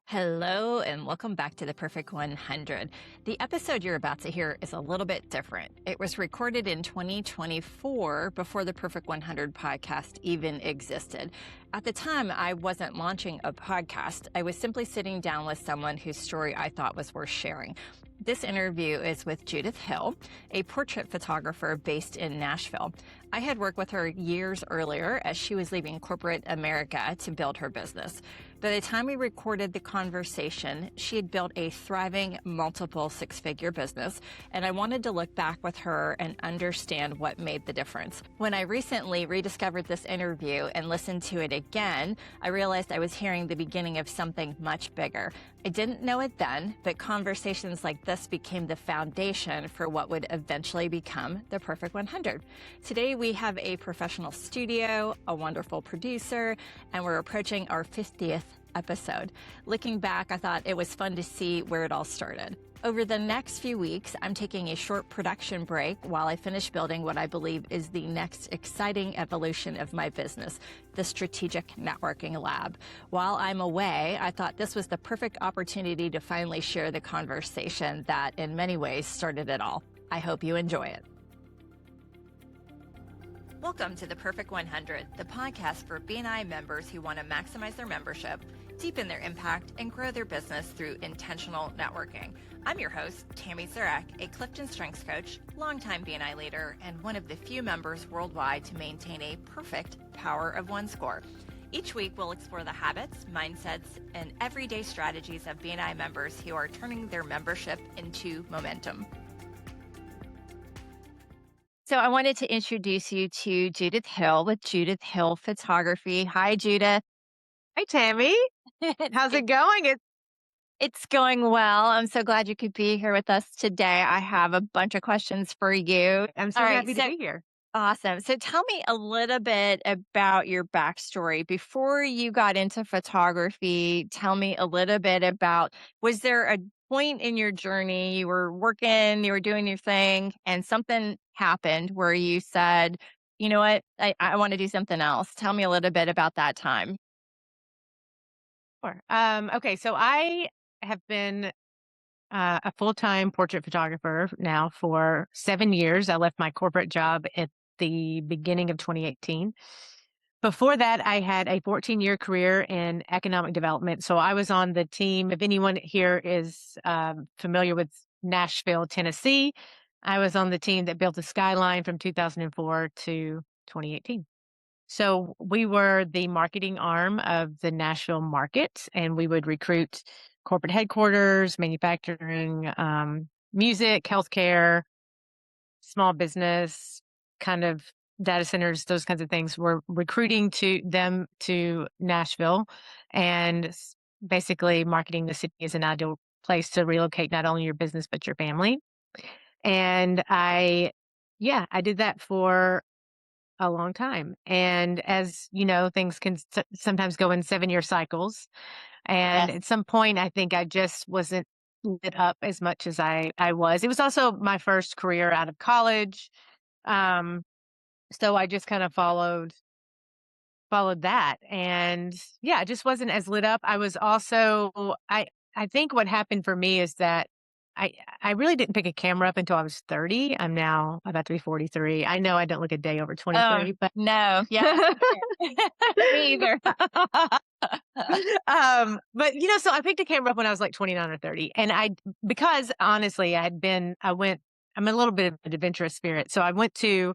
Hello, and welcome back to the Perfect 100. The episode you're about to hear is a little bit different. It was recorded in 2024 before the Perfect 100 podcast even existed. At the time, I wasn't launching a podcast. I was simply sitting down with someone whose story I thought was worth sharing. This interview is with Judith Hill, a portrait photographer based in Nashville. I had worked with her years earlier as she was leaving corporate America to build her business. By the time we recorded the conversation, she had built a thriving multiple six-figure business, and I wanted to look back with her and understand what made the difference. When I recently rediscovered this interview and listened to it again, I realized I was hearing the beginning of something much bigger. I didn't know it then, but conversations like this became the foundation for what would eventually become the Perfect 100. Today, we have a professional studio, a wonderful producer, and we're approaching our 50th episode. Looking back, I thought it was fun to see where it all started. Over the next few weeks, I'm taking a short production break while I finish building what I believe is the next exciting evolution of my business, the Strategic Networking Lab. While I'm away, I thought this was the perfect opportunity to finally share the conversation that in many ways started it all. I hope you enjoy it. Welcome to the Perfect 100, the podcast for BNI members who want to maximize their membership, deepen their impact, and grow their business through intentional networking. I'm your host, Tammy Zurak, a CliftonStrengths coach, longtime BNI leader, and one of the few members worldwide to maintain a perfect Power of One score. Each week, we'll explore the habits, mindsets, and everyday strategies of BNI members who are turning their membership into momentum. So I wanted to introduce you to Judith Hill with Judith Hill Photography. Hi, Judith. Hi, Tammy. How's it going? It's going well. I'm so glad you could be here with us today. I have a bunch of questions for you. I'm so All right, happy to be here. Awesome. So tell me a little bit about your backstory. Before you got into photography, tell me a little bit about, was there a point in your journey, you were working, you were doing your thing, and something happened where you said, you know what, I want to do something else. Tell me a little bit about that time. Sure. Okay, so I have been a full-time portrait photographer now for 7 years. I left my corporate job at the beginning of 2018. Before that, I had a 14-year career in economic development. So I was on the team. If anyone here is familiar with Nashville, Tennessee, I was on the team that built the skyline from 2004 to 2018. So we were the marketing arm of the Nashville market, and we would recruit corporate headquarters, manufacturing, music, healthcare, small business, kind of data centers, those kinds of things. We're recruiting to Nashville and basically marketing the city as an ideal place to relocate not only your business, but your family. And I did that for a long time. And as you know, things can sometimes go in 7-year cycles. And Yes. at some point, I think I just wasn't lit up as much as I was. It was also my first career out of college. So I just kind of followed that. And yeah, I just wasn't as lit up. I was also, I think what happened for me is that I really didn't pick a camera up until I was 30. I'm now about to be 43. I know I don't look a day over 23, but No. Yeah. Me either. But so I picked a camera up when I was like 29 or 30. And because honestly, I'm a little bit of an adventurous spirit. So I went to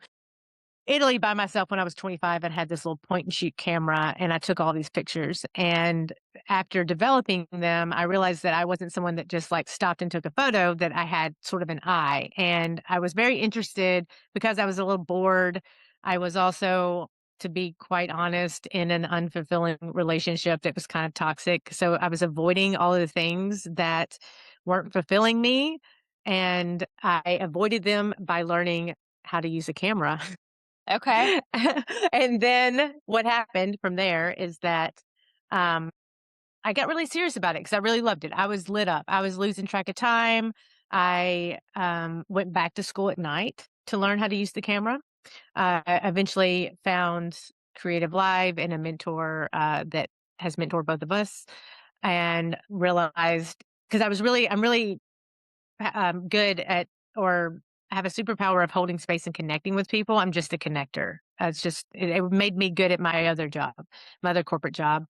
Italy by myself when I was 25 and had this little point and shoot camera, and I took all these pictures. And after developing them, I realized that I wasn't someone that just like stopped and took a photo, that I had sort of an eye. And I was very interested because I was a little bored. I was also, to be quite honest, in an unfulfilling relationship that was kind of toxic. So I was avoiding all of the things that weren't fulfilling me. And I avoided them by learning how to use a camera. Okay. And then what happened from there is that I got really serious about it because I really loved it. I was lit up. I was losing track of time. I went back to school at night to learn how to use the camera. I eventually found Creative Live and a mentor that has mentored both of us. and realized, because I'm really good at, or have a superpower of holding space and connecting with people. I'm just a connector. It made me good at my other job, my other corporate job.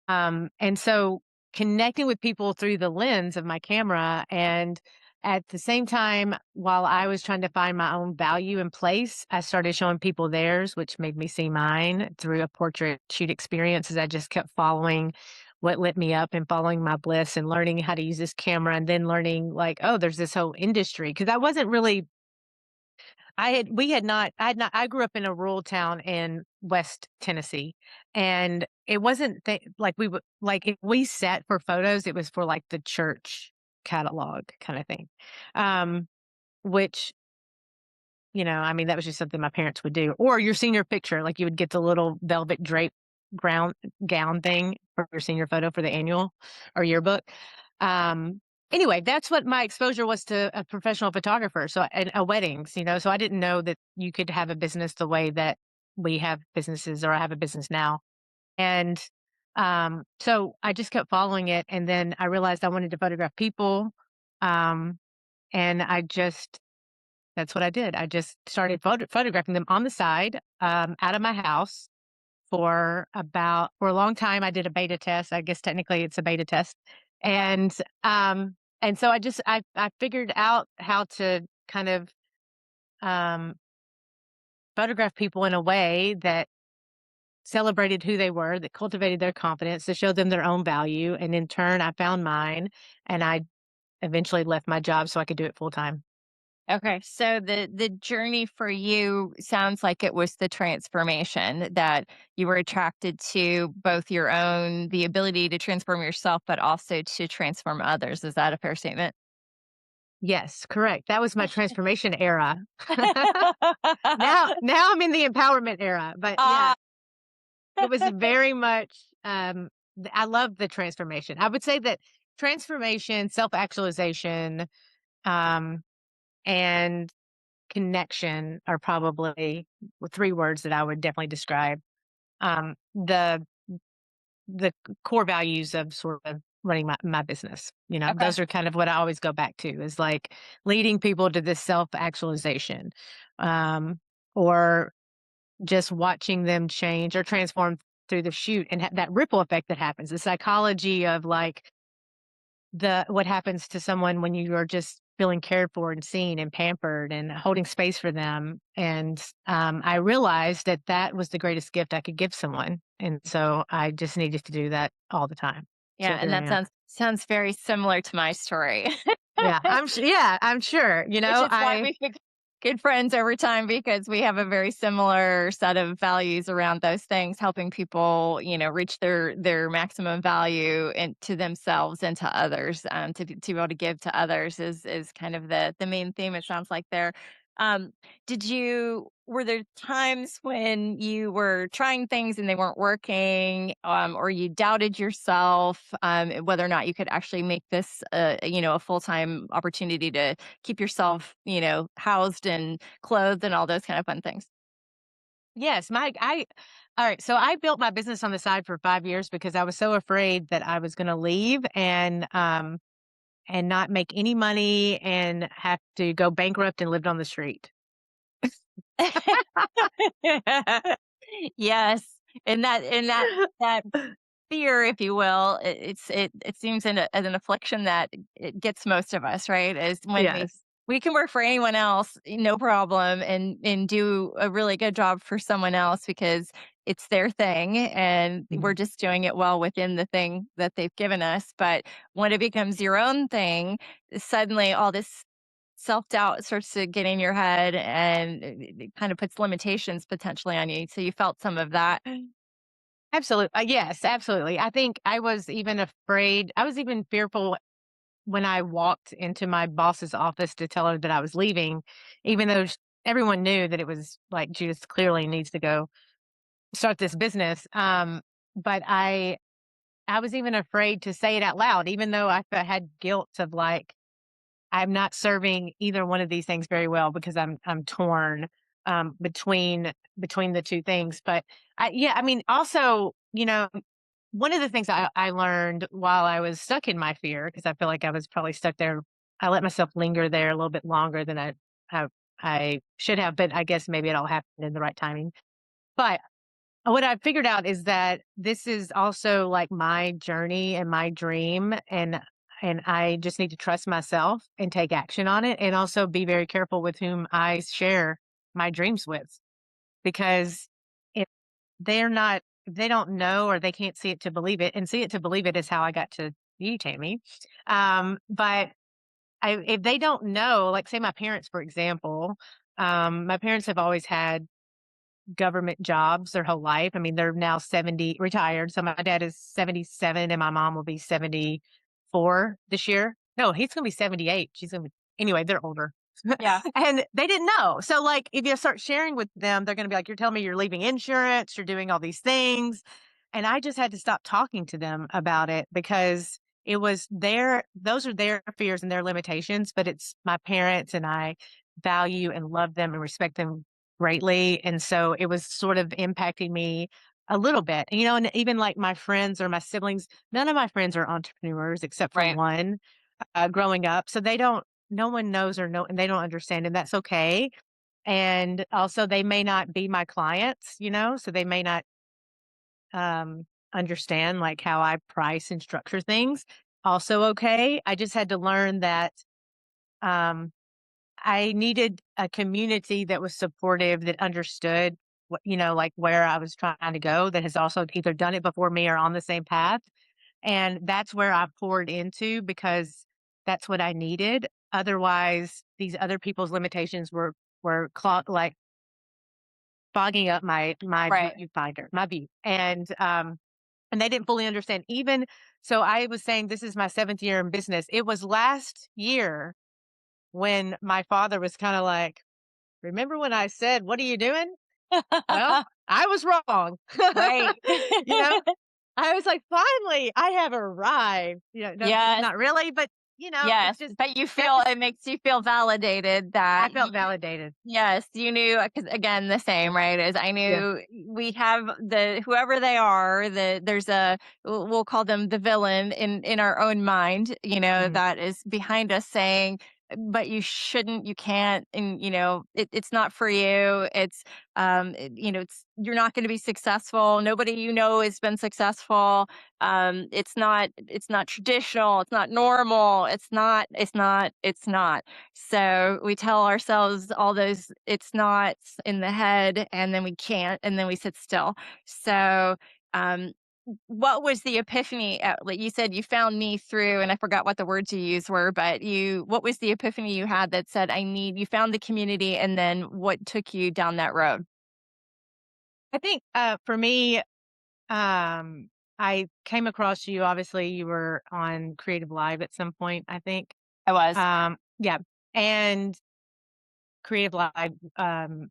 And so connecting with people through the lens of my camera, and at the same time, while I was trying to find my own value and place, I started showing people theirs, which made me see mine through a portrait shoot experience, as I just kept following what lit me up and following my bliss and learning how to use this camera, and then learning like, oh, there's this whole industry. Cause I wasn't really, I grew up in a rural town in West Tennessee, and it wasn't like we would, like if we sat for photos, it was for like the church catalog kind of thing. Which, I mean, that was just something my parents would do. Or your senior picture, like you would get the little velvet drape ground gown thing for your senior photo for the annual or yearbook. Um, anyway, that's what my exposure was to a professional photographer. So, and weddings, so I didn't know that you could have a business the way that we have businesses, or I have a business now. And so I just kept following it. And then I realized I wanted to photograph people. Um, and that's what I did. I just started photographing them on the side, out of my house for a long time. I did a beta test. I guess technically it's a beta test. And, and so I figured out how to kind of, um, photograph people in a way that celebrated who they were, that cultivated their confidence, to show them their own value. And in turn, I found mine, and I eventually left my job so I could do it full time. Okay, so the journey for you sounds like it was the transformation, that you were attracted to both the ability to transform yourself, but also to transform others. Is that a fair statement? Yes, correct. That was my transformation era. Now I'm in the empowerment era, but yeah, Ah, it was very much, I love the transformation. I would say that transformation, self-actualization, um, and connection are probably three words that I would definitely describe, um, the the core values of sort of running my business. okay. Those are kind of what I always go back to, is like leading people to this self-actualization, um, or just watching them change or transform through the shoot, and that ripple effect that happens, the psychology of like what happens to someone when you are just feeling cared for and seen and pampered and holding space for them. And I realized that that was the greatest gift I could give someone. And so I just needed to do that all the time. So Yeah, and here I that am. sounds very similar to my story. Yeah, I'm sure. Which is why I we've been good friends over time, because we have a very similar set of values around those things, helping people, reach their maximum value and to themselves and to others, to be able to give to others is kind of the main theme. It sounds like there. Um, were there times when you were trying things and they weren't working, or you doubted yourself, whether or not you could actually make this, a full time opportunity to keep yourself, housed and clothed and all those kind of fun things? Yes, all right. So I built my business on the side for 5 years because I was so afraid that I was going to leave and not make any money and have to go bankrupt and lived on the street. Yes, and that fear, if you will, it seems an affliction that it gets most of us, right? Is when Yes. we can work for anyone else, no problem, and do a really good job for someone else because it's their thing, and we're Mhm. just doing it well within the thing that they've given us. But when it becomes your own thing, suddenly all this self-doubt starts to get in your head, and it kind of puts limitations potentially on you. So you felt some of that. Absolutely. Yes, absolutely. I think I was even fearful when I walked into my boss's office to tell her that I was leaving, even though everyone knew that it was like, Judith clearly needs to go start this business. But I was even afraid to say it out loud, even though had guilt of like, I'm not serving either one of these things very well because I'm torn, between the two things. But yeah, I mean, also, one of the things I learned while I was stuck in my fear, because I feel like I was probably stuck there, I let myself linger there a little bit longer than I, I should have, but I guess maybe it all happened in the right timing. But what I figured out is that this is also like my journey and my dream, and I just need to trust myself and take action on it, and also be very careful with whom I share my dreams with, because if they're not, if they don't know or they can't see it to believe it, and see it to believe it is how I got to you, Tammy. But if they don't know, like say my parents, for example, my parents have always had government jobs their whole life. I mean, they're now 70, retired. So my dad is 77 and my mom will be 74 this year. No, he's going to be 78. She's going to be, anyway, they're older. Yeah. And they didn't know. So like, if you start sharing with them, they're going to be like, you're telling me you're leaving insurance, you're doing all these things. And I just had to stop talking to them about it, because it was those are their fears and their limitations, but it's my parents, and I value and love them and respect them greatly. And so it was sort of impacting me a little bit, and even like my friends or my siblings, none of my friends are entrepreneurs except for Right. one, growing up. So no one knows or know, and they don't understand, and that's okay. And also they may not be my clients, so they may not, understand like how I price and structure things. Also okay. I just had to learn that, um, I needed a community that was supportive, that understood what, like where I was trying to go, that has also either done it before me or on the same path. And that's where I poured into, because that's what I needed. Otherwise, these other people's limitations were like fogging up my Right. viewfinder, my view. And they didn't fully understand. Even so, I was saying this is my seventh year in business. It was last year when my father was kind of like, remember when I said, what are you doing? Well, I was wrong. Right. you know, I was like, finally, I have arrived. No, Yes. not really, but Yes. it's just But that was, it makes you feel validated I that felt validated. yes, you knew, because again, the same, right? As I Yeah. knew we have whoever they are, there's we'll call them the villain in our own mind, Mhm. that is behind us saying, but you shouldn't, you can't, and it's not for you. It's it's you're not going to be successful. Nobody has been successful. It's not traditional. It's not normal. It's not. So we tell ourselves all those it's not in the head, and then we can't, and then we sit still. So, um, what was the epiphany? Like you said, you found me through, and I forgot what the words you used were, but what was the epiphany you had that said, you found the community, and then what took you down that road? I think for me, I came across you. Obviously, you were on Creative Live at some point, I think. I was. Yeah. And Creative Live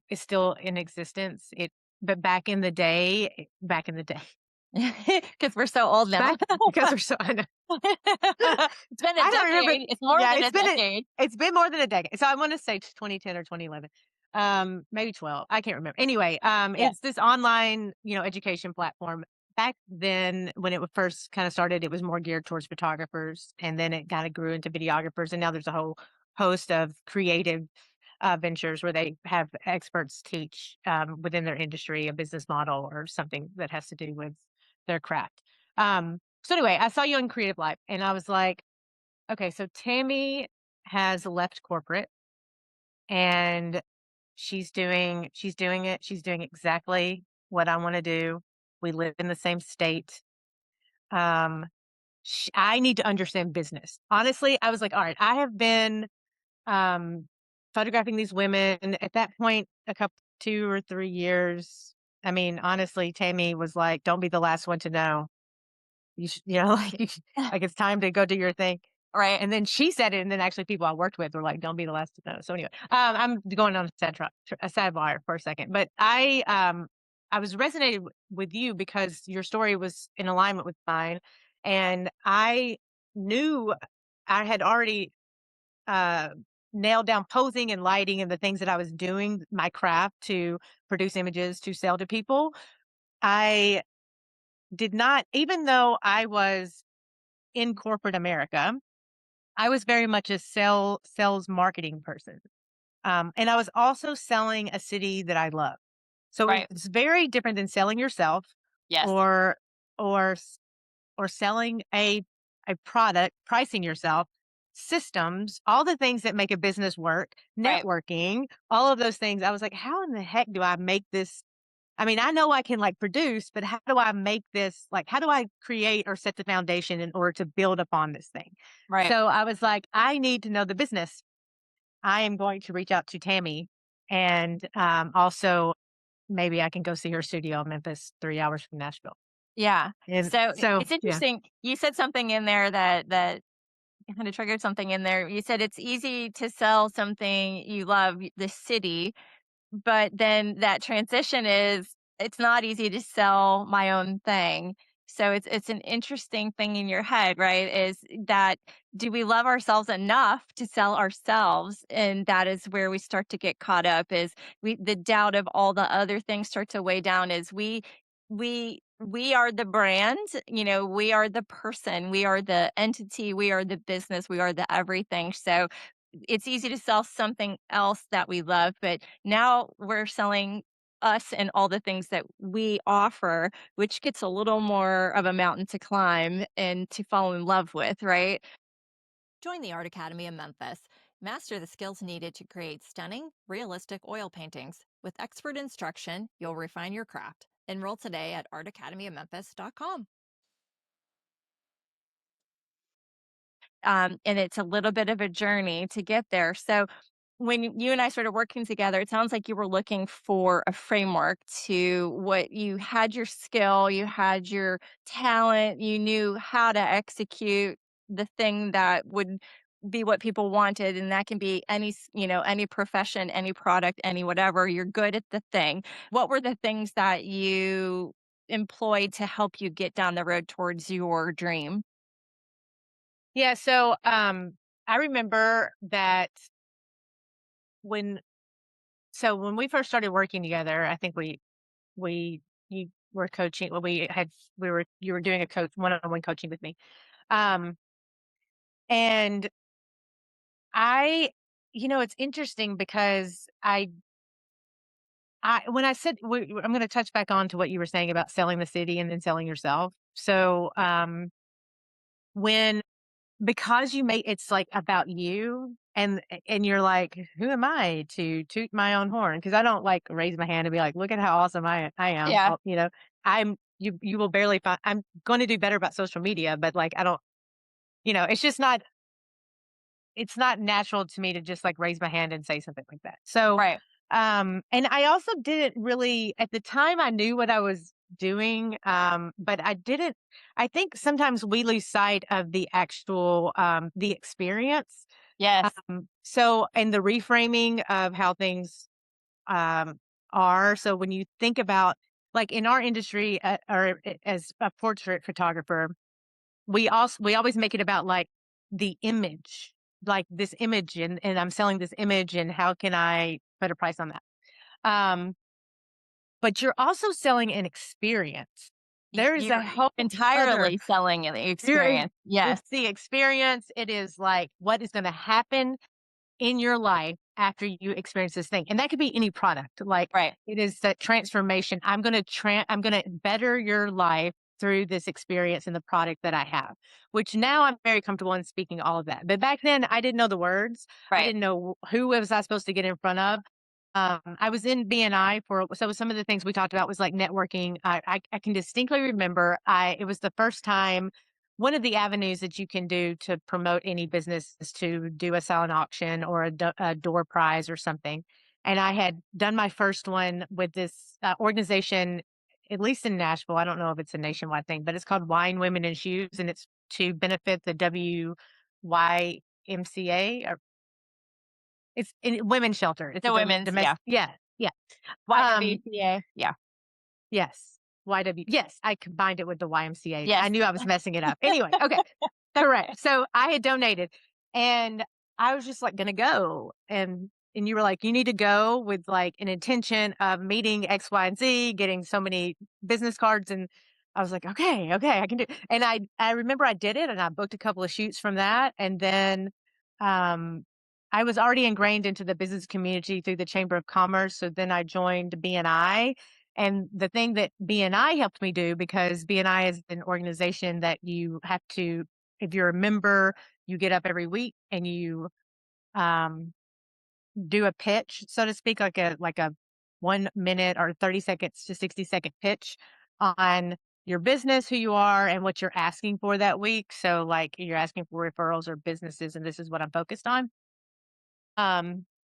is still in existence. But back in the day, Because we're so old now. back because we're so, I know. It's been a I don't remember. decade. It's more Yeah, than a decade. it's been more than a decade. So I want to say 2010 or 2011. Maybe 12. I can't remember. Anyway, Yeah. it's this online, education platform. Back then when it first kind of started, it was more geared towards photographers, and then it kind of grew into videographers, and now there's a whole host of creative ventures where they have experts teach, within their industry, a business model or something that has to do with their craft. So anyway, I saw you in Creative Life, and I was like, okay, so Tammy has left corporate, and she's doing it. She's doing exactly what I want to do. We live in the same state. Um, I need to understand business. Honestly, I was like, all right, I have been um, photographing these women at that point, 2 or 3 years. I mean, honestly, Tammy was like, don't be the last one to know. You should, like, like it's time to go do your thing. Right. And then she said it, and then actually people I worked with were like, "Don't be the last to know." So anyway, I'm going on a sidebar for a second, but I was resonated with you because your story was in alignment with mine, and I knew I had already uh, nailed down posing and lighting and the things that I was doing, my craft to produce images to sell to people. I did not, even though I was in corporate America, I was very much a sales marketing person. And I was also selling a city that I love. So Right. it's very different than selling yourself Yes. or or s- or selling a product, pricing yourself, systems, all the things that make a business work, Right. networking, all of those things. I was like, how in the heck do I make this? I mean, I know I can like produce, but how do I make this like how do I create or set the foundation in order to build upon this thing? Right. So I was like, I need to know the business. I am going to reach out to Tammy and also maybe I can go see her studio in Memphis 3 hours from Nashville. Yeah. And So so it's yeah. interesting. You said something in there that kind of triggered something in there. You said it's easy to sell something you love, the city, but then that transition is it's not easy to sell my own thing. So it's an interesting thing in your head, right? Is that do we love ourselves enough to sell ourselves? And that is where we start to get caught up is we the doubt of all the other things start to weigh down is we are the brand, we are the person, we are the entity, we are the business, we are the everything. So it's easy to sell something else that we love, but now we're selling us and all the things that we offer, which gets a little more of a mountain to climb and to fall in love with, right? Join the Art Academy in Memphis. Master the skills needed to create stunning, realistic oil paintings. With expert instruction, you'll refine your craft. Enroll today at artacademyofmemphis.com. And it's a little bit of a journey to get there. So when you and I started working together, it sounds like you were looking for a framework to what you had your skill, you had your talent, you knew how to execute the thing that would be what people wanted. And that can be any profession, any product, any whatever. You're good at the thing. What were the things that you employed to help you get down the road towards your dream? Yeah, so I remember that when when we first started working together, I think we you were coaching well, we were you were doing a coach one-on-one coaching with me. Um and I it's interesting because I when I said I'm going to touch back on to what you were saying about selling the city and then selling yourself. So when because you make it's like about you and you're like, who am I to toot my own horn? Because I don't like raise my hand and be like, look at how awesome I am. Yeah, I'm you will barely find I'm going to do better about social media, but like I don't, it's just not it's not natural to me to just like raise my hand and say something like that. So right. and I also didn't really at the time I knew what I was doing, but I think sometimes we lose sight of the actual the experience. Yes. So and the reframing of how things um are. So when you think about like in our industry as a portrait photographer, we always make it about like the image, like this image and I'm selling this image and how can I put a price on that? Um, but you're also selling an experience. There's a You're whole other entirely selling an you're experience. Yes, it's the experience. It is like what is going to happen in your life after you experience this thing. And that could be any product. Like right, it is that transformation. I'm going to better your life through this experience and the product that I have, which now I'm very comfortable in speaking all of that. But back then I didn't know the words. I right. didn't know who was I supposed to get in front of. I was in BNI so some of the things we talked about was like networking. I can distinctly remember it was the first time one of the avenues that you can do to promote any business is to do a silent auction or a door prize or something. And I had done my first one with this organization, at least in Nashville. I don't know if it's a nationwide thing, but it's called Wine, Women, and Shoes, and it's to benefit the WYMCA or it's in women's shelter. It's The a women's, domestic, yeah. yeah, yeah. Um, YWCA, yeah. yes, YW. Yes, I combined it with the YMCA. I Yes, knew I was messing it up. Anyway, okay. Correct. So I had donated and I was just like gonna go. And you were like, you need to go with like an intention of meeting X, Y, and Z, getting so many business cards. And I was like, okay, I can do it. And I remember I did it and I booked a couple of shoots from that. And then um, I was already ingrained into the business community through the Chamber of Commerce. So then I joined BNI. And the thing that BNI helped me do, because BNI is an organization that you have to, if you're a member, you get up every week and you um, do a pitch, so to speak, like a 1 minute or 30 seconds to 60-second pitch on your business, who you are, and what you're asking for that week. So, like, you're asking for referrals or businesses, and this is what I'm focused on.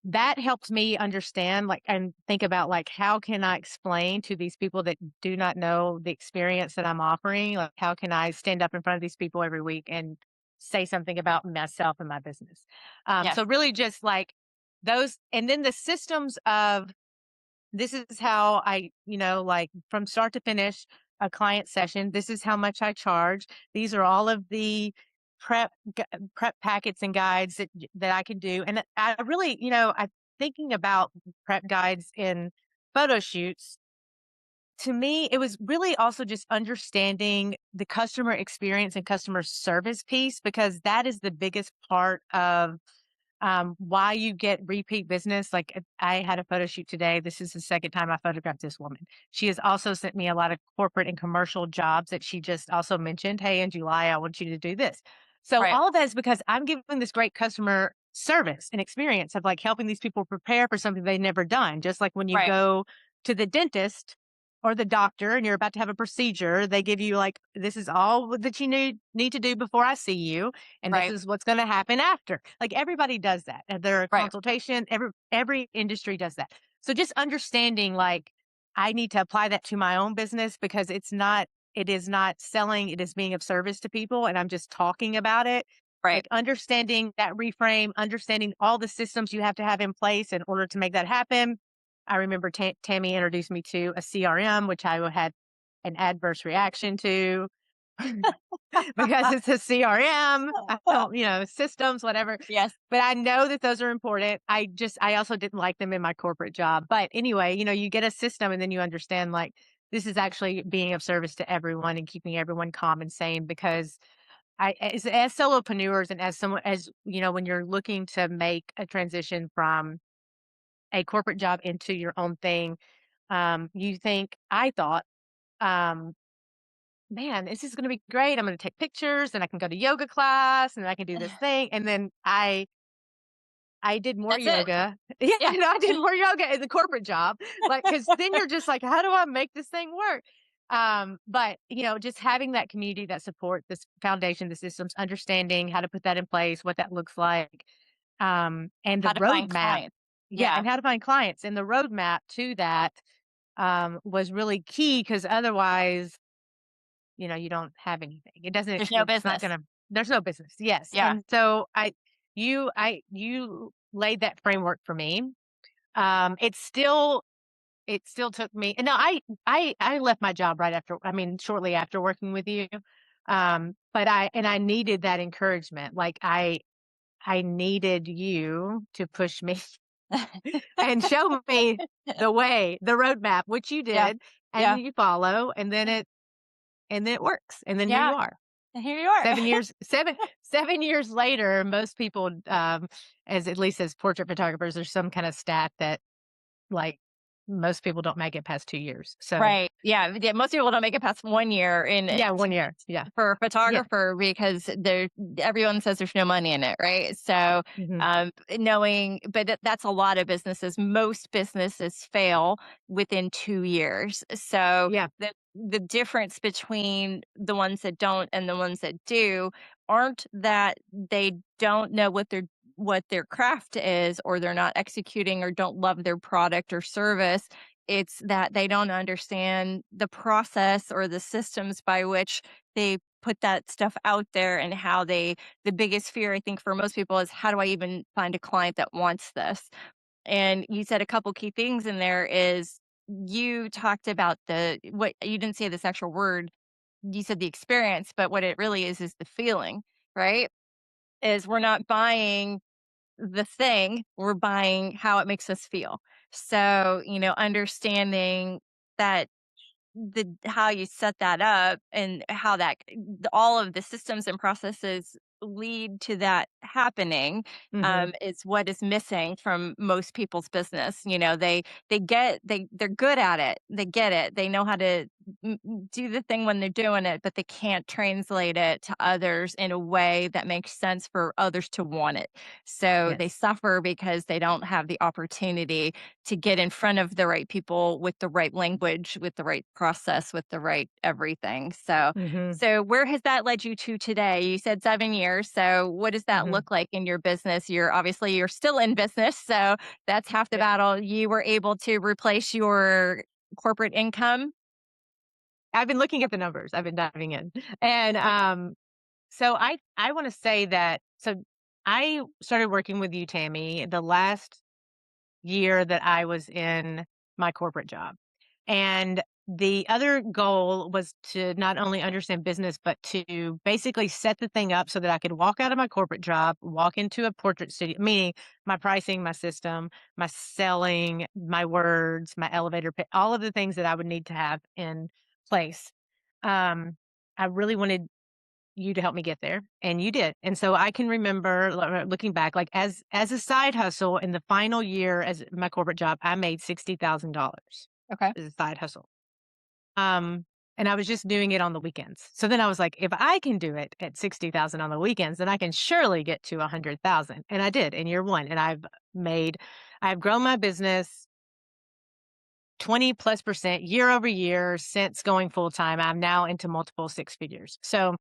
That helps me understand, like, and think about, like, how can I explain to these people that do not know the experience that I'm offering? Like, how can I stand up in front of these people every week and say something about myself and my business? Yes. So really just like those, and then the systems of this is how I, like from start to finish a client session, this is how much I charge. These are all of the prep prep packets and guides that I can do. And I really, I thinking about prep guides in photo shoots. To me, it was really also just understanding the customer experience and customer service piece, because that is the biggest part of why you get repeat business. Like I had a photo shoot today. This is the second time I photographed this woman. She has also sent me a lot of corporate and commercial jobs that she just also mentioned. Hey, in July, I want you to do this. So Right. all of that is because I'm giving this great customer service and experience of like helping these people prepare for something they've never done. Just like when you Right. go to the dentist or the doctor and you're about to have a procedure, they give you like, this is all that you need to do before I see you, and this Right. is what's going to happen after. Like everybody does that. At their Right. consultation, every industry does that. So just understanding like I need to apply that to my own business, because it is not selling, it is being of service to people, and I'm just talking about it. Right. Like understanding that reframe, understanding all the systems you have to have in place in order to make that happen. I remember Tammy introduced me to a CRM, which I had an adverse reaction to because it's a CRM. I don't, systems, whatever. Yes. But I know that those are important. I also didn't like them in my corporate job. But anyway, you get a system and then you understand like this is actually being of service to everyone and keeping everyone calm and sane, because as solopreneurs and as someone, as when you're looking to make a transition from a corporate job into your own thing, I thought, um, man, this is going to be great. I'm going to take pictures and I can go to yoga class and I can do this thing. And then I did more That's it. yoga. Yeah, Yeah. I did more yoga in the corporate job. Like, cause then you're just like, how do I make this thing work? But just having that community that support this foundation, the systems, understanding how to put that in place, what that looks like, and the How to find roadmap. clients. Yeah, Yeah. and how to find clients, and the roadmap to that was really key, because otherwise, you don't have anything. There's no It's not business. gonna, there's no business. Yes. Yeah. And so you laid that framework for me. It still took me, and no, I left my job right after, I mean, shortly after working with you. But I needed that encouragement. Like I needed you to push me and show me the way, the roadmap, which you Yeah. did, Yeah. and you follow, and then it works. And then here you Yeah. are. And here you are. 7 years, 7 years later, most people, as at least as portrait photographers, there's some kind of stat that like most people don't make it past 2 years. So Right. Yeah. Yeah. Most people don't make it past 1 year in it yeah, 1 year. Yeah. for a Yeah. photographer because everyone says there's no money in it, right? So Hmm. knowing, but that's a lot of businesses. Most businesses fail within 2 years. So Yeah. the difference between the ones that don't and the ones that do aren't that they don't know what their craft is, or they're not executing, or don't love their product or service. It's that they don't understand the process or the systems by which they put that stuff out there, and how the biggest fear I think for most people is, how do I even find a client that wants this? And you said a couple key things in there is, you talked about what you didn't say this actual word, you said the experience, but what it really is the feeling, right? Is we're not buying the thing, we're buying how it makes us feel. So, understanding that how you set that up and how all of the systems and processes lead to that happening, Mhm. is what is missing from most people's business. They're good at it. They get it. They know how to do the thing when they're doing it, but they can't translate it to others in a way that makes sense for others to want it. So they Yes. suffer because they don't have the opportunity to get in front of the right people with the right language, with the right process, with the right everything. So, Mhm. so where has that led you to today? You said 7 years. So what does that Mhm. look like in your business? You're still in business. So that's half the Yep. battle. You were able to replace your corporate income. I've been looking at the numbers. I've been diving in. And so I want to say that I started working with you, Tammy, the last year that I was in my corporate job. And the other goal was to not only understand business, but to basically set the thing up so that I could walk out of my corporate job, walk into a portrait studio, meaning my pricing, my system, my selling, my words, my elevator pitch, all of the things that I would need to have in place. Um, I really wanted you to help me get there, and you did. And so I can remember looking back, like as a side hustle in the final year as my corporate job, I made $60,000 Okay. as a side hustle. Um, and I was just doing it on the weekends. So then I was like, if I can do it at 60,000 on the weekends, then I can surely get to 100,000. And I did in year one. And I've grown my business 20 plus percent year over year since going full time. I'm now into multiple six figures. So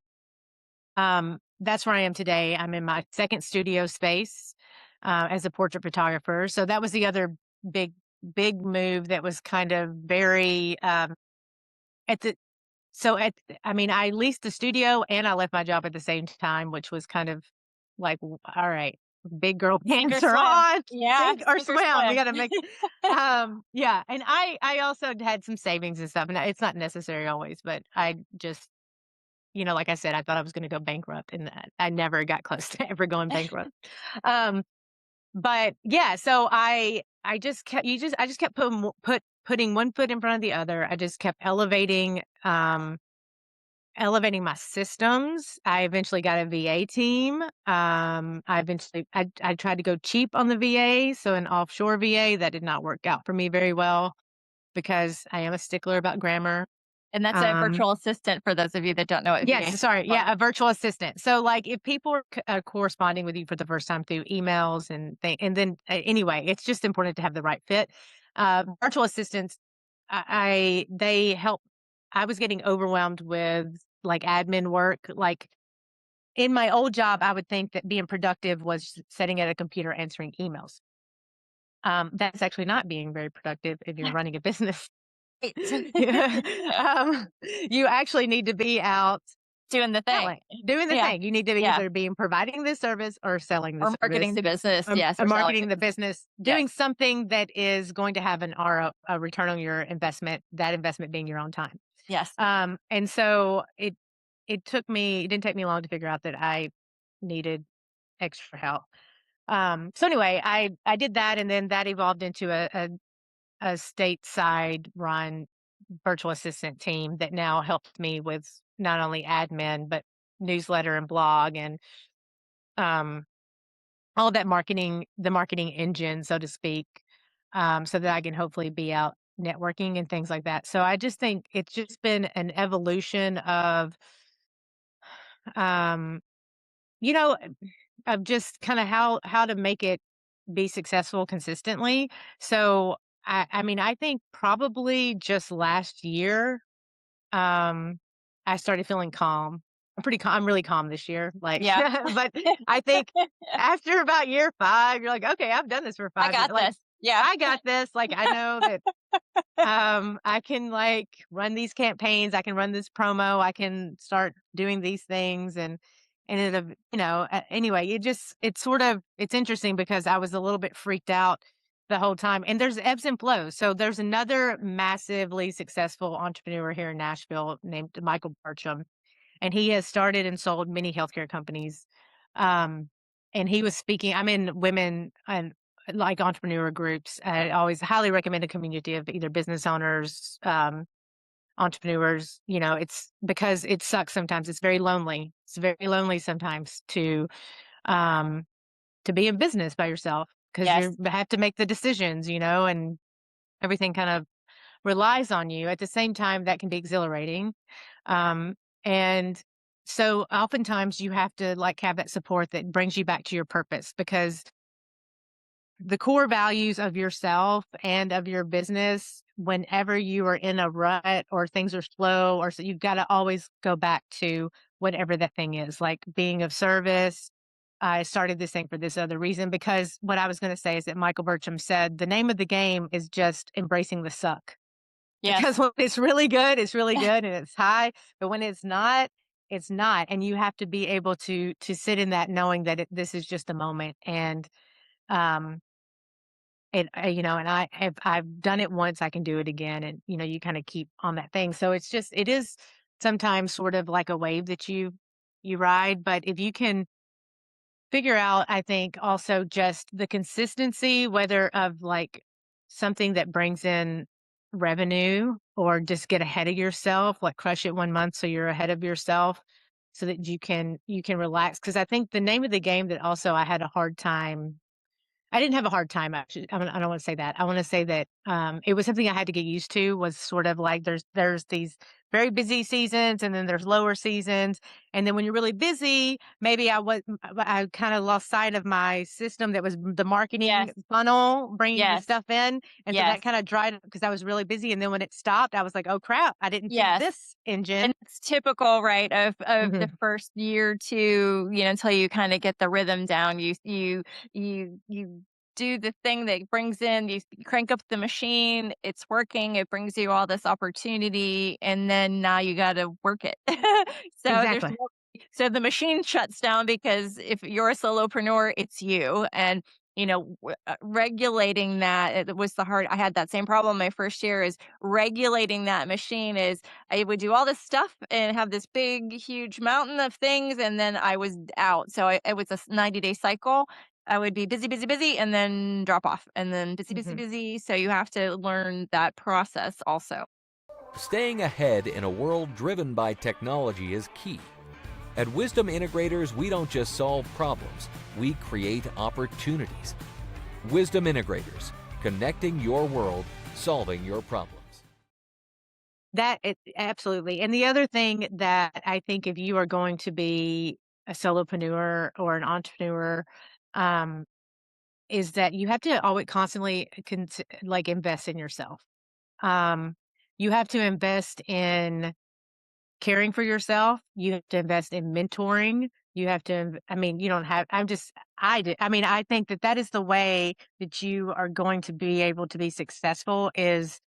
that's where I am today. I'm in my second studio space as a portrait photographer. So that was the other big, big move that was kind of very at the so at I mean, I leased the studio and I left my job at the same time, which was kind of like, all right, big girl Sink or pants are swim. on, Yeah. sink or Sink or swim. We swim. got to make, yeah. And I also had some savings and stuff, and it's not necessary always, but I just, like I said, I thought I was going to go bankrupt, and I never got close to ever going bankrupt. Um, but yeah, so I just kept I just kept putting one foot in front of the other. I just kept elevating my systems. I eventually got a VA team. I tried to go cheap on the VA, so an offshore VA that did not work out for me very well because I am a stickler about grammar. And that's a Um, virtual assistant for those of you that don't know what VA Yes, stands sorry. for. Yeah, a virtual assistant. So, like, if people are corresponding with you for the first time through emails and then anyway, it's just important to have the right fit. Virtual assistants, they help. I was getting overwhelmed with like admin work. Like in my old job, I would think that being productive was sitting at a computer answering emails. That's actually not being very productive if you're running a business. Yeah. You actually need to be out Doing the thing. selling, doing the Yeah. thing. You need to be Yeah. either being providing the service or selling the Or marketing service, the business. Yes. Or selling marketing the the business. business, Yes. doing something that is going to have a return on your investment, that investment being your own time. Yes. And so it didn't take me long to figure out that I needed extra help. So anyway, I did that, and then that evolved into a stateside run virtual assistant team that now helps me with not only admin, but newsletter and blog and um, all that the marketing engine, so to speak, so that I can hopefully be out networking and things like that. So I just think it's just been an evolution um, you know, of just kind of how to make it be successful consistently. So I mean, I think probably just last year Um, I started feeling calm. I'm really calm this year, like, Yeah. but I think after about year 5, you're like, "Okay, I've done this for I 5 years. got Like, this. Yeah. I got this. Like, I know that, I can, like, run these campaigns. I can run this promo. I can start doing these things." And anyway, it's interesting because I was a little bit freaked out the whole time, and there's ebbs and flows. So there's another massively successful entrepreneur here in Nashville named Michael Barcham, and he has started and sold many healthcare companies. Um, and he was speaking. I'm in women and like entrepreneur groups. I always highly recommend a community of either business owners, entrepreneurs, it's because it sucks sometimes. It's very lonely. It's very lonely sometimes um, to be in business by yourself because Yes. you have to make the decisions, and everything kind of relies on you. At the same time, that can be exhilarating. Um, and so oftentimes you have to like have that support that brings you back to your purpose, because the core values of yourself and of your business, whenever you are in a rut or things are slow, or so, you've got to always go back to whatever that thing is, like being of service. I started this thing for this other reason, because what I was going to say is that Michael Burcham said the name of the game is just embracing the suck. Because Yes. when it's really good, it's really good and it's high, but when it's not, it's not. And you have to be able to sit in that knowing that this is just a moment. And um and I've done it once, I can do it again. And, you kind of keep on that thing. So it is sometimes sort of like a wave that you ride. But if you can figure out, I think also just the consistency, whether of like something that brings in revenue, or just get ahead of yourself, like crush it one month so you're ahead of yourself so that you can relax. Cause I think the name of the game that also I had a hard time, I didn't have a hard time, actually. I don't want to say that. I want to say that it was something I had to get used to. Was sort of like there's these very busy seasons, and then there's lower seasons, and then when you're really busy, maybe I kind of lost sight of my system that was the marketing Yes. funnel, bringing the Yes. stuff in, and so that Yes. kind of dried up because I was really busy. And then when it stopped, I was like, oh crap, I didn't feed Yes. this engine. And it's typical, right, of the Hmm. first year or two, until you kind of get the rhythm down. You do the thing that brings in, you crank up the machine, it's working, it brings you all this opportunity, and then now you got to work it. So there's Exactly. no, so the machine shuts down, because if you're a solopreneur, it's you. And regulating that, it was the hard. I had that same problem my first year, is regulating that machine. Is I would do all this stuff and have this big, huge mountain of things, and then I was out. So it was a 90-day cycle. I would be busy, busy, busy, and then drop off, and then busy, busy, Hmm. busy. So you have to learn that process also. Staying ahead in a world driven by technology is key. At Wisdom Integrators, we don't just solve problems, we create opportunities. Wisdom Integrators, connecting your world, solving your problems. Absolutely. And the other thing that I think, if you are going to be a solopreneur or an entrepreneur, um, is that you have to always constantly like invest in yourself. Um, you have to invest in caring for yourself. You have to invest in mentoring. You have to, I mean, you don't have, I did. I mean, I think that that is the way that you are going to be able to be successful, is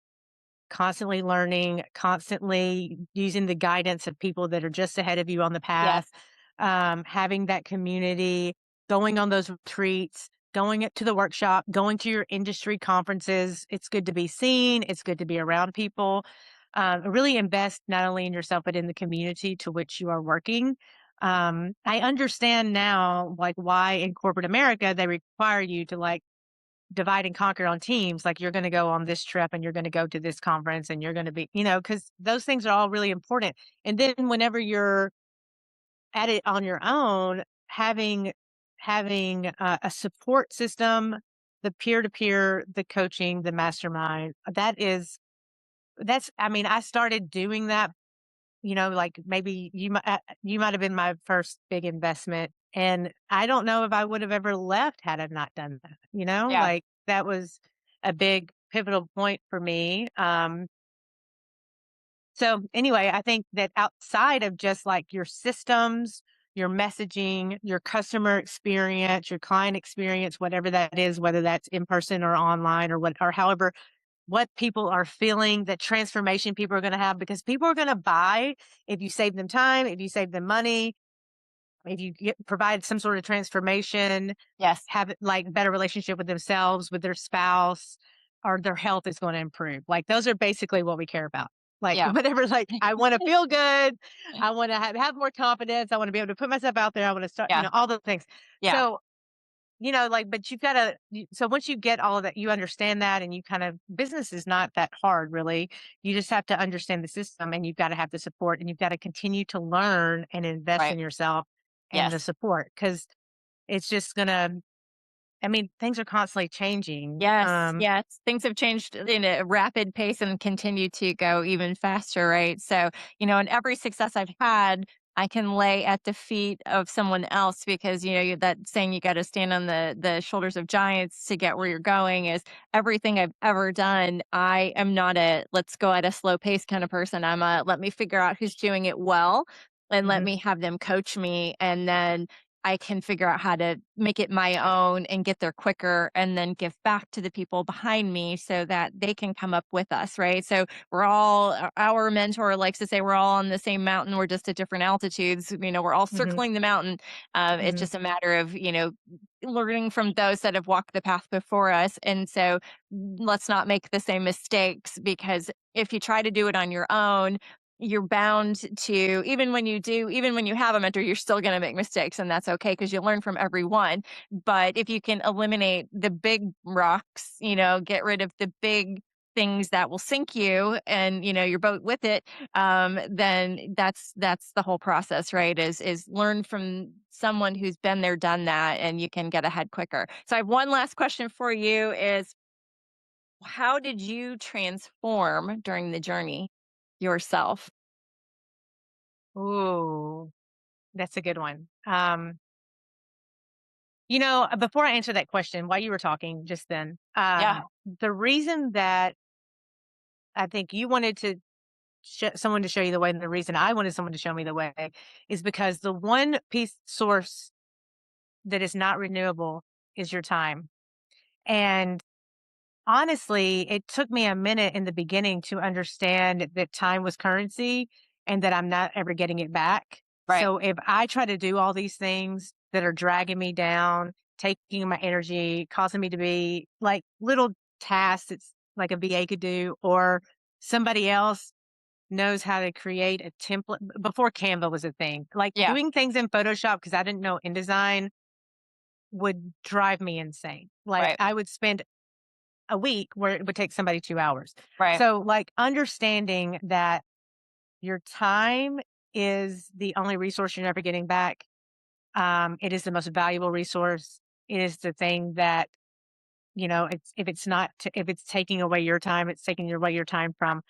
constantly learning, constantly using the guidance of people that are just ahead of you on the path, Yes. having that community, going on those retreats, going to the workshop, going to your industry conferences. It's good to be seen. It's good to be around people. Really invest not only in yourself, but in the community to which you are working. I understand now, like, why in corporate America they require you to like divide and conquer on teams. Like, you're going to go on this trip and you're going to go to this conference and you're going to be, because those things are all really important. And then whenever you're at it on your own, having a support system, the peer to peer, the coaching, the mastermind, I mean, I started doing that. Like, maybe you might have been my first big investment, and I don't know if I would have ever left had I not done that. Yeah. Like, that was a big pivotal point for me. So anyway, I think that outside of just like your systems, your messaging, your customer experience, your client experience, whatever that is, whether that's in person or online or however, what people are feeling, the transformation people are going to have, because people are going to buy if you save them time, if you save them money, if you provide some sort of transformation, Yes. have like better relationship with themselves, with their spouse, or their health is going to improve. Like, those are basically what we care about. Like, Yeah. whatever, like, I want to feel good. I want to have more confidence. I want to be able to put myself out there. I want to start, Yeah. all those things. Yeah. So but you've got to, so once you get all of that, you understand that, and business is not that hard, really. You just have to understand the system, and you've got to have the support, and you've got to continue to learn and invest in Right. yourself and the Yes. support, because it's just things are constantly changing. Yes, yes. Things have changed in a rapid pace and continue to go even faster, right? So, and every success I've had, I can lay at the feet of someone else because, that saying you got to stand on the shoulders of giants to get where you're going is everything I've ever done. I am not a let's go at a slow pace kind of person. I'm a let me figure out who's doing it well and let Mhm, me have them coach me. And then I can figure out how to make it my own and get there quicker and then give back to the people behind me so that they can come up with us, right? So our mentor likes to say we're all on the same mountain, we're just at different altitudes. We're all mhm, circling the mountain. It's mhm, just a matter of, learning from those that have walked the path before us. And so let's not make the same mistakes because if you try to do it on your own, you're bound to even when you have a mentor, you're still going to make mistakes, and that's okay because you learn from everyone. But if you can eliminate the big rocks, get rid of the big things that will sink you and your boat with it, then that's the whole process, right? Is learn from someone who's been there, done that, and you can get ahead quicker. So I have one last question for you: is how did you transform during the journey yourself? Ooh, that's a good one. Before I answer that question, while you were talking just then, Yeah. the reason that I think you wanted to someone to show you the way, and the reason I wanted someone to show me the way is because the one piece source that is not renewable is your time. And honestly, it took me a minute in the beginning to understand that time was currency and that I'm not ever getting it back. Right. So if I try to do all these things that are dragging me down, taking my energy, causing me to be like little tasks it's like a VA could do, or somebody else knows how to create a template before Canva was a thing, like Yeah. doing things in Photoshop because I didn't know InDesign would drive me insane. Like Right. I would spend a week where it would take somebody 2 hours. Right. So, like, understanding that your time is the only resource you're never getting back. It is the most valuable resource. It is the thing that, it's if it's not if it's taking away your time, it's taking away your time from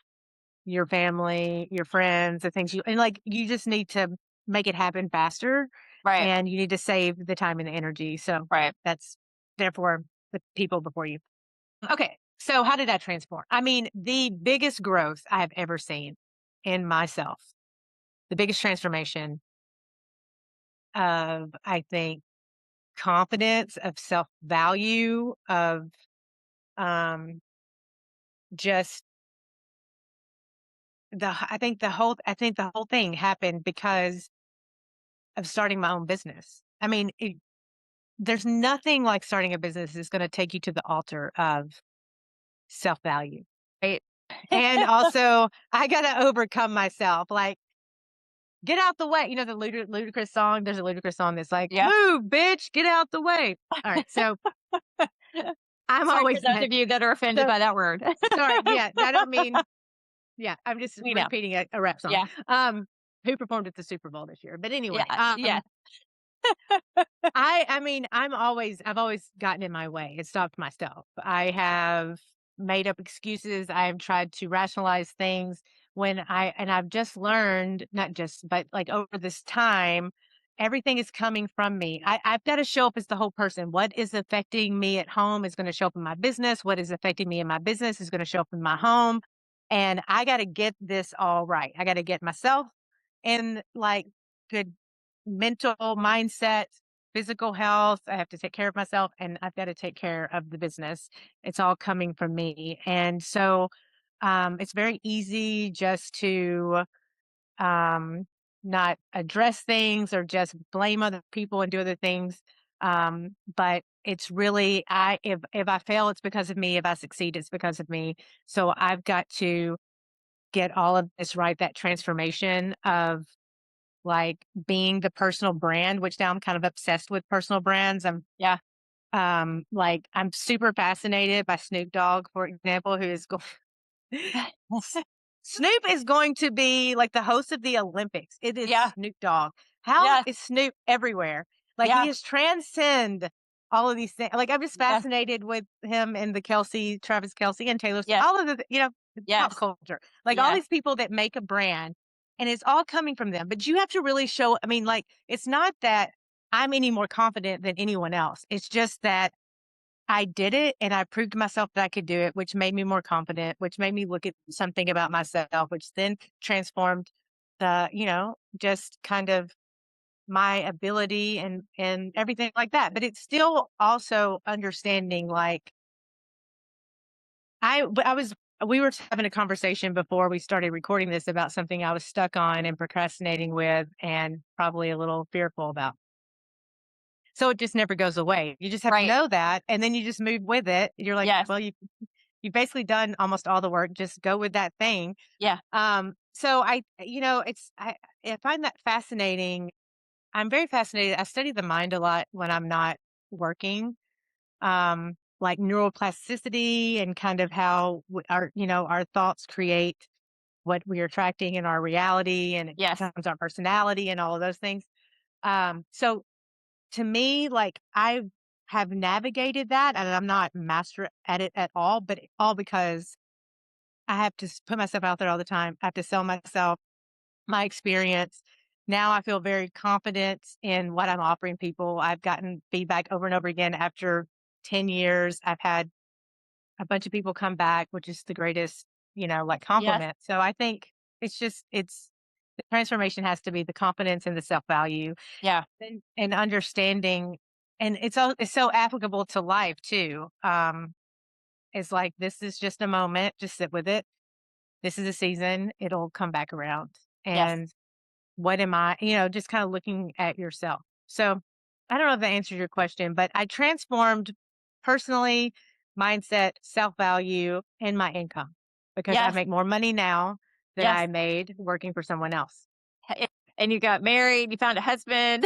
your family, your friends, the things you just need to make it happen faster, Right. and you need to save the time and the energy. So Right. that's therefore the people before you. Okay. So how did that transform? I mean, the biggest growth I have ever seen in myself, the biggest transformation of, I think, confidence, of self-value, of um just I think the whole thing happened because of starting my own business. I mean, there's nothing like starting a business that's going to take you to the altar of self-value. Right. And also, I got to overcome myself. Like, get out the way. You know the ludicrous song? There's a ludicrous song that's like, Yeah. "Move, bitch, get out the way." All right, so I'm Sorry for always those of you that are offended so by that word. sorry. Yeah, I don't mean. Yeah, I'm just We know. repeating a rap song. Yeah. Who performed at the Super Bowl this year? But Yeah. anyway, Yeah. I've always gotten in my way and stopped myself. I have made up excuses. I have tried to rationalize things and I've just learned, not just, but like over this time, everything is coming from me. I've got to show up as the whole person. What is affecting me at home is going to show up in my business. What is affecting me in my business is going to show up in my home. And I got to get this all right. I got to get myself in like good mental mindset, physical health. I have to take care of myself and I've got to take care of the business. It's all coming from me. And so it's very easy just to um, not address things or just blame other people and do other things. But it's really, if I fail, it's because of me. If I succeed, it's because of me. So I've got to get all of this right, that transformation of like being the personal brand, which now I'm kind of obsessed with personal brands. Yeah. Like I'm super fascinated by Snoop Dogg, for example, who is going Snoop is going to be like the host of the Olympics. It is Yeah. Snoop Dogg. How Yes. is Snoop everywhere? Like he Yeah. has transcend all of these things. Like I'm just Yes. fascinated with him and the Travis Kelsey and Taylor, Yes. all of the, pop Yes. culture, like all Yes. these people that make a brand and it's all coming from them. But you have to really show, I mean, like, it's not that I'm any more confident than anyone else. It's just that I did it and I proved to myself that I could do it, which made me more confident, which made me look at something about myself, which then transformed just kind of my ability and everything like that. But it's still also understanding like we were having a conversation before we started recording this about something I was stuck on and procrastinating with and probably a little fearful about. So it just never goes away. You just have to Right. know that, and then you just move with it. You're like, Yes. well, you've basically done almost all the work. Just go with that thing. Yeah. So I find that fascinating. I'm very fascinated. I study the mind a lot when I'm not working. Like neuroplasticity and kind of how our thoughts create what we're attracting in our reality and it Yes. becomes our personality and all of those things. So to me, like I have navigated that and I'm not master at it at all, but all because I have to put myself out there all the time. I have to sell myself, my experience. Now I feel very confident in what I'm offering people. I've gotten feedback over and over again after 10 years. I've had a bunch of people come back, which is the greatest, like Yes. compliment. So I think it's the transformation has to be the confidence and the self-value Yeah. and understanding. And it's so applicable to life too. It's like, this is just a moment, just sit with it. This is a season, it'll come back around. Yes. And what am I, just kind of looking at yourself. So I don't know if that answers your question, but I transformed personally, mindset, self value, and my income because I Yes. make more money now than Yes. I made working for someone else. And you got married, you found a husband.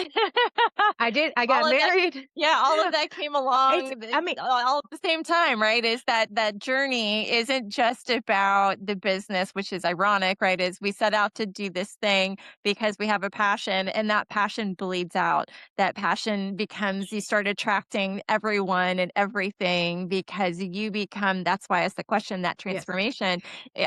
I did. I got All of that, married. yeah, all of that came along I mean, all at the same time, right? Is that journey isn't just about the business, which is ironic, right? Is we set out to do this thing because we have a passion and that passion bleeds out. That passion becomes, you start attracting everyone and everything because you become, that's why I asked the question, that yes. transformation.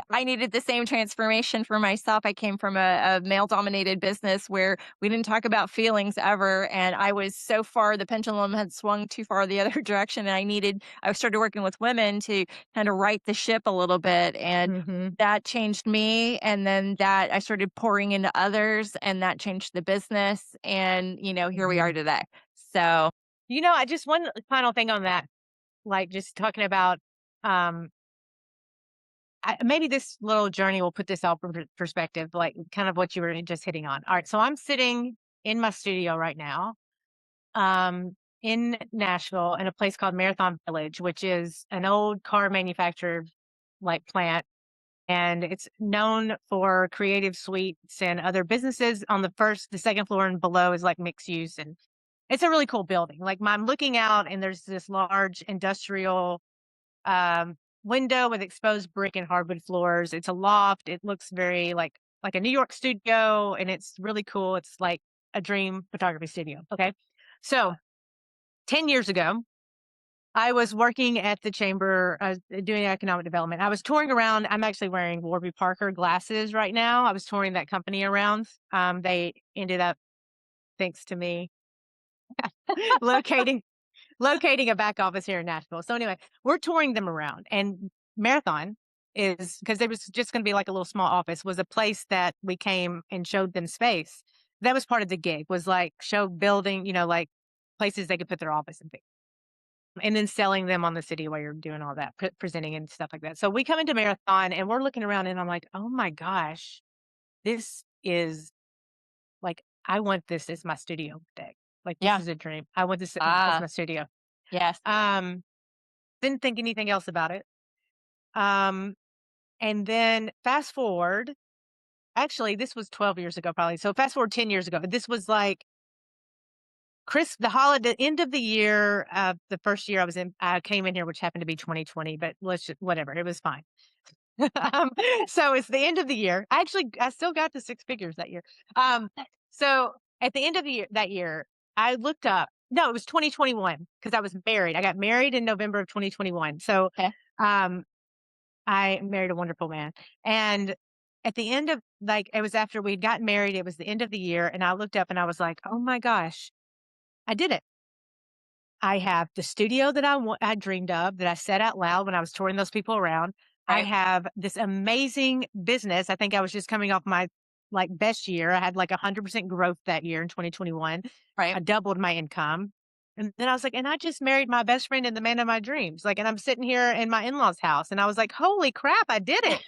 I needed the same transformation for myself. I came from a male dominated business where we didn't talk about feelings ever. And I was so far, the pendulum had swung too far the other direction. And I started working with women to kind of right the ship a little bit. And Hmm. that changed me. And then that I started pouring into others and that changed the business. And, here we are Hmm. today. So, I just one final thing on that, like just talking about, um, maybe this little journey will put this all in perspective, like kind of what you were just hitting on. All right. So I'm sitting in my studio right now, in Nashville in a place called Marathon Village, which is an old car manufacturer like plant. And it's known for creative suites and other businesses on the second floor and below is like mixed use. And it's a really cool building. Like I'm looking out and there's this large industrial um, window with exposed brick and hardwood floors. It's a loft. It looks very like a New York studio, and it's really cool. It's like a dream photography studio. Okay, so 10 years ago, I was working at the chamber doing economic development. I was touring around. I'm actually wearing Warby Parker glasses right now. I was touring that company around. They ended up, thanks to me, locating locating a back office here in Nashville. So anyway, we're touring them around, and Marathon is because there was just going to be like a little small office, was a place that we came and showed them space. That was part of the gig, was like show building, like places they could put their office and things. And then selling them on the city while you're doing all that, presenting and stuff like that. So we come into Marathon and we're looking around and I'm like, oh my gosh, this is like, I want this as my studio deck. Like, this yeah. is a dream. I want this as Ah, my studio. yes. Um, didn't think anything else about it. Um, and then fast forward, actually, this was 12 years ago, probably. So fast forward 10 years ago. This was like the end of the year, the first year I came in here, which happened to be 2020, but whatever, it was fine. So it's the end of the year. I still got to six figures that year. So at the end of that year, I looked up, no, it was 2021 because I was married. I got married in November of 2021. So, Okay. I married a wonderful man. And at the end of it was after we'd gotten married, it was the end of the year. And I looked up and I was like, oh my gosh, I did it. I have the studio that I dreamed of, that I said out loud when I was touring those people around. I Right. have this amazing business. I think I was just coming off my best year. I had 100% growth that year in 2021. Right. I doubled my income. And then I was like, and I just married my best friend and the man of my dreams. And I'm sitting here in my in-laws' house and I was like, holy crap, I did it.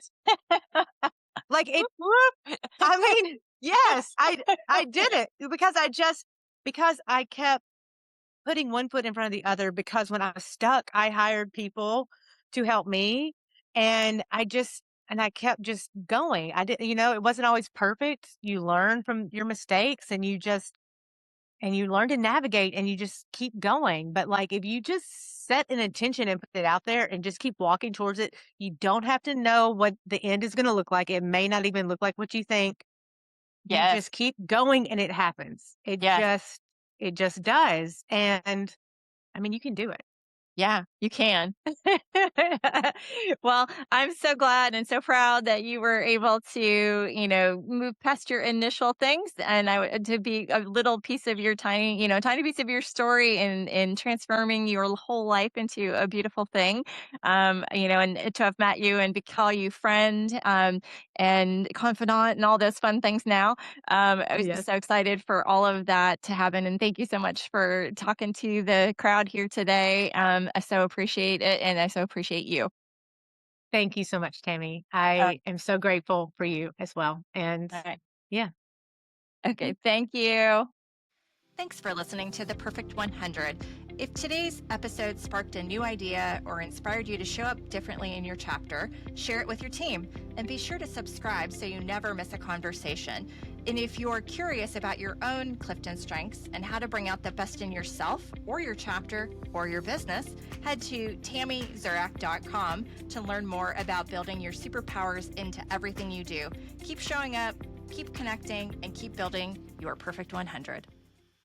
I mean, yes, I did it because I kept putting one foot in front of the other, because when I was stuck, I hired people to help me, and I kept just going. I didn't, it wasn't always perfect. You learn from your mistakes and you learn to navigate and you just keep going. But if you just set an intention and put it out there and just keep walking towards it, you don't have to know what the end is going to look like. It may not even look like what you think. You Yes. just keep going and it happens. Yes. It just does. And I mean, you can do it. Yeah, you can. Well, I'm so glad and so proud that you were able to, move past your initial things and to be a little piece of your tiny piece of your story in transforming your whole life into a beautiful thing. And to have met you and call you friend, and confidant and all those fun things now. I was Yes. just so excited for all of that to happen. And thank you so much for talking to the crowd here today. I so appreciate it. And I so appreciate you. Thank you so much, Tammy. Uh, I am so grateful for you as well. And all right. yeah. Okay. Thank you. Thanks for listening to The Perfect 100. If today's episode sparked a new idea or inspired you to show up differently in your chapter, share it with your team and be sure to subscribe so you never miss a conversation. And if you're curious about your own Clifton strengths and how to bring out the best in yourself or your chapter or your business, head to TammyZurak.com to learn more about building your superpowers into everything you do. Keep showing up, keep connecting, and keep building your perfect 100.